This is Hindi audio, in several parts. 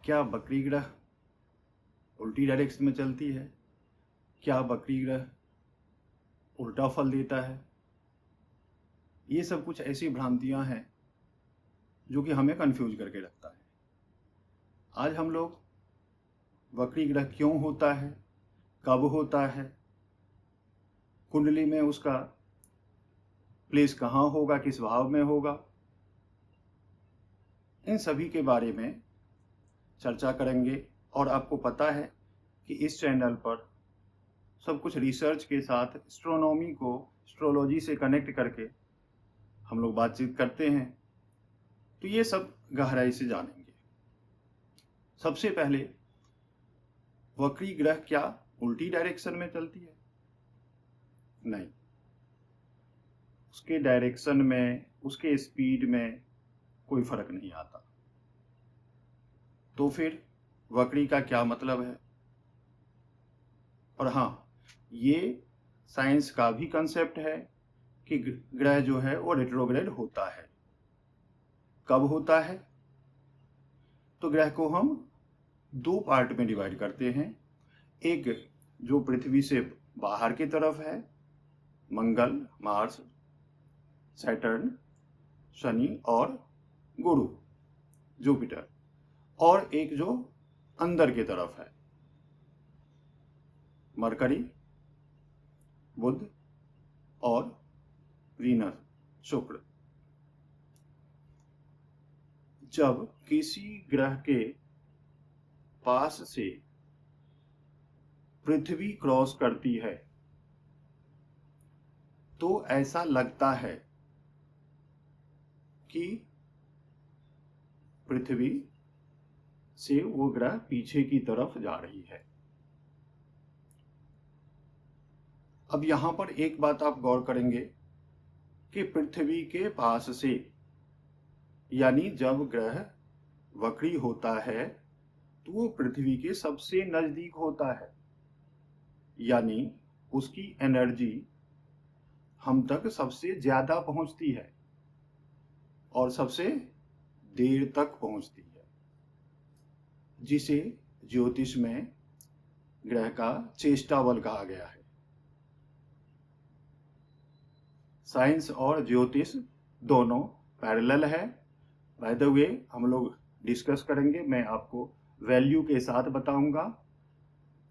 क्या वक्री ग्रह उल्टी डायरेक्शन में चलती है? क्या वक्री ग्रह उल्टा फल देता है? ये सब कुछ ऐसी भ्रांतियां हैं जो कि हमें कंफ्यूज करके रखता है। आज हम लोग वक्री ग्रह क्यों होता है, कब होता है, कुंडली में उसका प्लेस कहाँ होगा, किस भाव में होगा, इन सभी के बारे में चर्चा करेंगे। और आपको पता है कि इस चैनल पर सब कुछ रिसर्च के साथ एस्ट्रोनॉमी को एस्ट्रोलॉजी से कनेक्ट करके हम लोग बातचीत करते हैं, तो ये सब गहराई से जानेंगे। सबसे पहले, वक्री ग्रह क्या उल्टी डायरेक्शन में चलती है? नहीं, उसके डायरेक्शन में, उसके स्पीड में कोई फर्क नहीं आता। तो फिर वक्री का क्या मतलब है? और हाँ, ये साइंस का भी कंसेप्ट है कि ग्रह जो है वो रेट्रोग्रेड होता है। कब होता है? तो ग्रह को हम दो पार्ट में डिवाइड करते हैं। एक जो पृथ्वी से बाहर की तरफ है, मंगल, मार्स, सैटर्न, शनि और गुरु, जुपिटर। और एक जो अंदर की तरफ है, मरकरी, बुध और वीनस, शुक्र। जब किसी ग्रह के पास से पृथ्वी क्रॉस करती है तो ऐसा लगता है कि पृथ्वी से वो ग्रह पीछे की तरफ जा रही है। अब यहां पर एक बात आप गौर करेंगे कि पृथ्वी के पास से, यानी जब ग्रह वक्री होता है तो वो पृथ्वी के सबसे नजदीक होता है, यानी उसकी एनर्जी हम तक सबसे ज्यादा पहुंचती है और सबसे देर तक पहुंचती है, जिसे ज्योतिष में ग्रह का चेष्टा बल कहा गया है। साइंस और ज्योतिष दोनों पैरेलल है। बाय द वे, हम लोग डिस्कस करेंगे, मैं आपको वैल्यू के साथ बताऊंगा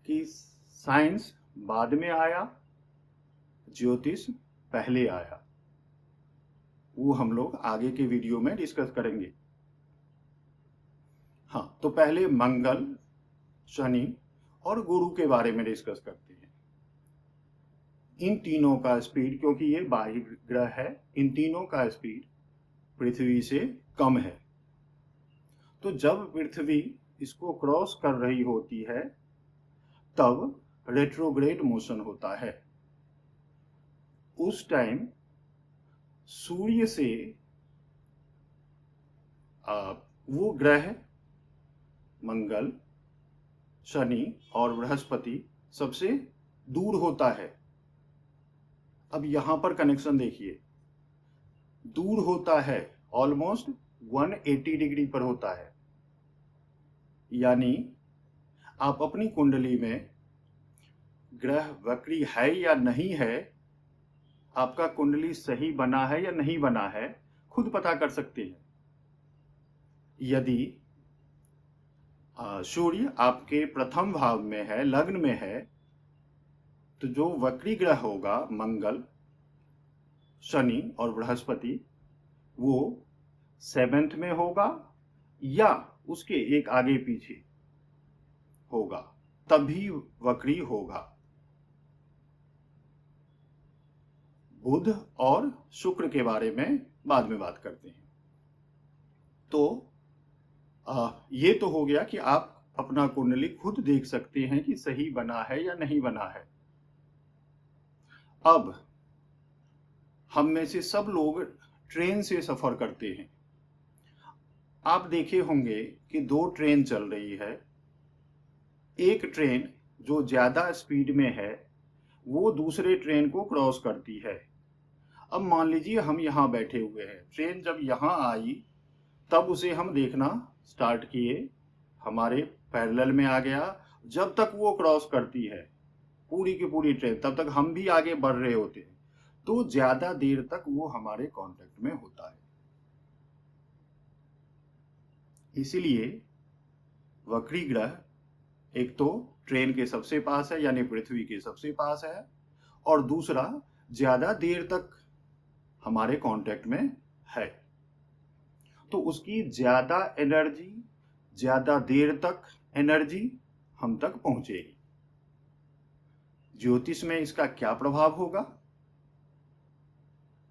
कि साइंस बाद में आया, ज्योतिष पहले आया। वो हम लोग आगे के वीडियो में डिस्कस करेंगे। हाँ, तो पहले मंगल, शनि और गुरु के बारे में डिस्कस करते हैं। इन तीनों का स्पीड, क्योंकि ये बाह्य ग्रह है, इन तीनों का स्पीड पृथ्वी से कम है। तो जब पृथ्वी इसको क्रॉस कर रही होती है तब रेट्रोग्रेड मोशन होता है। उस टाइम सूर्य से वो ग्रह मंगल, शनि और बृहस्पति सबसे दूर होता है। अब यहां पर कनेक्शन देखिए, दूर होता है, ऑलमोस्ट 180 डिग्री पर होता है। यानी आप अपनी कुंडली में ग्रह वक्री है या नहीं है, आपका कुंडली सही बना है या नहीं बना है, खुद पता कर सकते हैं। यदि सूर्य आपके प्रथम भाव में है, लग्न में है, तो जो वक्री ग्रह होगा मंगल, शनि और बृहस्पति, वो 7th में होगा या उसके एक आगे पीछे होगा, तभी वक्री होगा। बुध और शुक्र के बारे में बाद में बात करते हैं। तो ये तो हो गया कि आप अपना कुंडली खुद देख सकते हैं कि सही बना है या नहीं बना है। अब हम में से सब लोग ट्रेन से सफर करते हैं। आप देखे होंगे कि दो ट्रेन चल रही है। एक ट्रेन जो ज्यादा स्पीड में है वो दूसरे ट्रेन को क्रॉस करती है। अब मान लीजिए हम यहाँ बैठे हुए हैं, ट्रेन जब यहाँ आई तब उसे हम देखना स्टार्ट किए, हमारे पैरेलल में आ गया, जब तक वो क्रॉस करती है पूरी की पूरी ट्रेन, तब तक हम भी आगे बढ़ रहे होते हैं, तो ज्यादा देर तक वो हमारे कांटेक्ट में होता है। इसीलिए वक्री ग्रह एक तो ट्रेन के सबसे पास है यानी पृथ्वी के सबसे पास है, और दूसरा ज्यादा देर तक हमारे कांटेक्ट में है, तो उसकी ज्यादा एनर्जी, ज्यादा देर तक एनर्जी हम तक पहुंचेगी। ज्योतिष में इसका क्या प्रभाव होगा?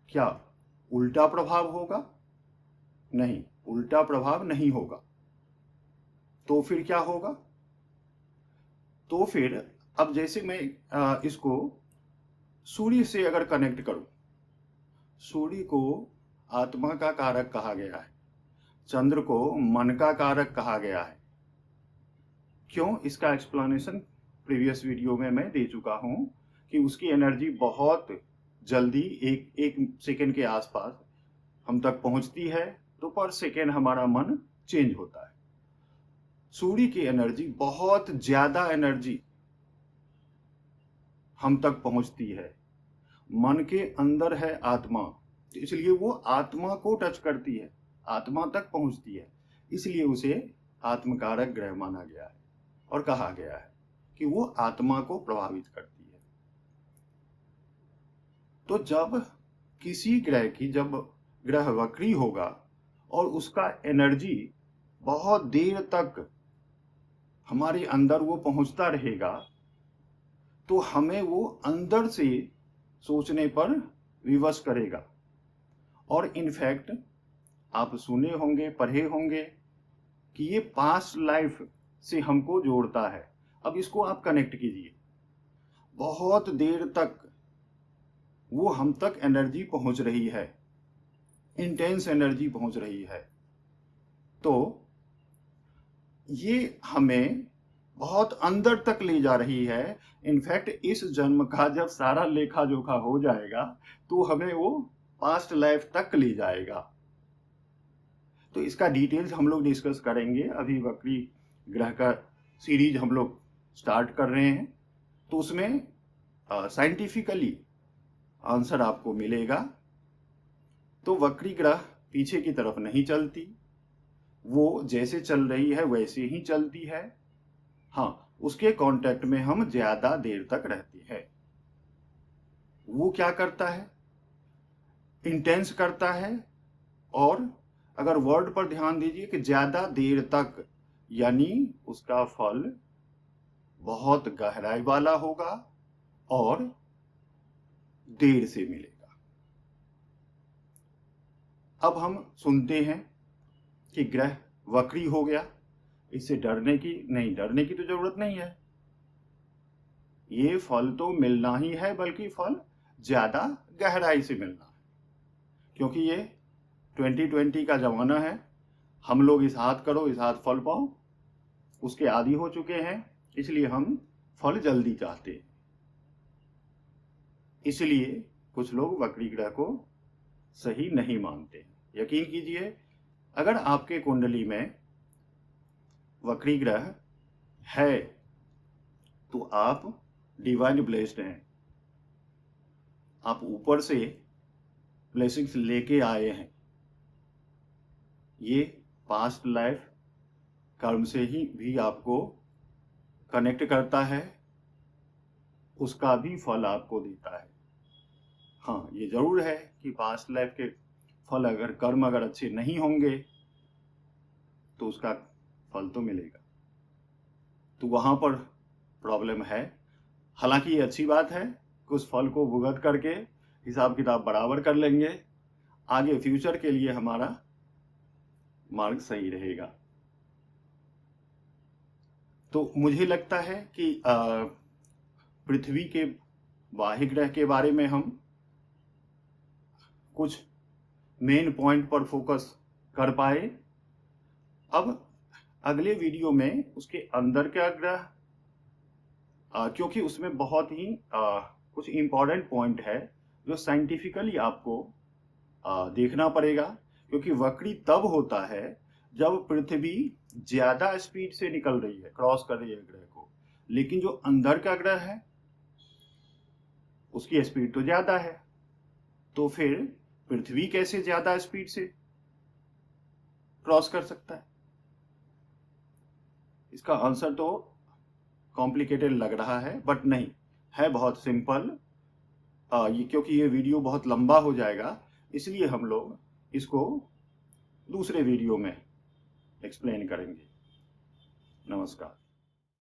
क्या उल्टा प्रभाव होगा? नहीं, उल्टा प्रभाव नहीं होगा। तो फिर क्या होगा? तो फिर अब जैसे मैं इसको सूर्य से अगर कनेक्ट करूं, सूर्य को आत्मा का कारक कहा गया है, चंद्र को मन का कारक कहा गया है। क्यों? इसका एक्सप्लेनेशन प्रीवियस वीडियो में मैं दे चुका हूं कि उसकी एनर्जी बहुत जल्दी एक सेकेंड के आसपास हम तक पहुंचती है, तो पर सेकेंड हमारा मन चेंज होता है। सूर्य की एनर्जी बहुत ज्यादा एनर्जी हम तक पहुंचती है। मन के अंदर है आत्मा, इसलिए वो आत्मा को टच करती है, आत्मा तक पहुंचती है, इसलिए उसे आत्मकारक ग्रह माना गया है और कहा गया है कि वो आत्मा को प्रभावित करती है। तो जब किसी ग्रह की, जब ग्रह वक्री होगा और उसका एनर्जी बहुत देर तक हमारे अंदर वो पहुंचता रहेगा, तो हमें वो अंदर से सोचने पर विवश करेगा। और इनफैक्ट आप सुने होंगे, पढ़े होंगे कि ये पास्ट लाइफ से हमको जोड़ता है। अब इसको आप कनेक्ट कीजिए, बहुत देर तक वो हम तक एनर्जी पहुंच रही है, इंटेंस एनर्जी पहुंच रही है, तो ये हमें बहुत अंदर तक ले जा रही है। इनफैक्ट इस जन्म का जब सारा लेखा जोखा हो जाएगा, तो हमें वो पास्ट लाइफ तक ले जाएगा। तो इसका डिटेल्स हम लोग डिस्कस करेंगे। अभी वक्री ग्रह का सीरीज हम लोग स्टार्ट कर रहे हैं, तो उसमें साइंटिफिकली आंसर आपको मिलेगा। तो वक्री ग्रह पीछे की तरफ नहीं चलती, वो जैसे चल रही है वैसे ही चलती है। हाँ, उसके कांटेक्ट में हम ज्यादा देर तक रहते हैं। वो क्या करता है? इंटेंस करता है। और अगर वर्ड पर ध्यान दीजिए कि ज्यादा देर तक, यानी उसका फल बहुत गहराई वाला होगा और देर से मिलेगा। अब हम सुनते हैं कि ग्रह वक्री हो गया, इससे डरने की तो जरूरत नहीं है। ये फल तो मिलना ही है, बल्कि फल ज्यादा गहराई से मिलना है, क्योंकि ये 2020 का जमाना है। हम लोग इस हाथ करो इस हाथ फल पाओ, उसके आदी हो चुके हैं, इसलिए हम फल जल्दी चाहते हैं। इसलिए कुछ लोग वक्री ग्रह को सही नहीं मानते। यकीन कीजिए, अगर आपके कुंडली में वक्री ग्रह है तो आप डिवाइन ब्लेस्ड हैं। आप ऊपर से ब्लेसिंग्स लेके आए हैं। ये पास्ट लाइफ कर्म से ही भी आपको कनेक्ट करता है, उसका भी फल आपको देता है। हाँ, ये जरूर है कि पास्ट लाइफ के फल, अगर कर्म अगर अच्छे नहीं होंगे तो उसका फल तो मिलेगा, तो वहां पर प्रॉब्लम है। हालांकि ये अच्छी बात है कि उस फल को भुगत करके हिसाब किताब बराबर कर लेंगे, आगे फ्यूचर के लिए हमारा मार्ग सही रहेगा। तो मुझे लगता है कि पृथ्वी के बाह्य ग्रह के बारे में हम कुछ मेन पॉइंट पर फोकस कर पाए। अब अगले वीडियो में उसके अंदर का ग्रह, क्योंकि उसमें बहुत ही कुछ इंपॉर्टेंट पॉइंट है जो साइंटिफिकली आपको देखना पड़ेगा। क्योंकि वक्री तब होता है जब पृथ्वी ज्यादा स्पीड से निकल रही है, क्रॉस कर रही है ग्रह को, लेकिन जो अंदर का ग्रह है उसकी स्पीड तो ज्यादा है। तो फिर पृथ्वी कैसे ज्यादा स्पीड से क्रॉस कर सकता है? इसका आंसर तो कॉम्प्लिकेटेड लग रहा है, बट नहीं, है बहुत सिंपल। क्योंकि ये वीडियो बहुत लंबा हो जाएगा, इसलिए हम लोग इसको दूसरे वीडियो में एक्सप्लेन करेंगे। नमस्कार।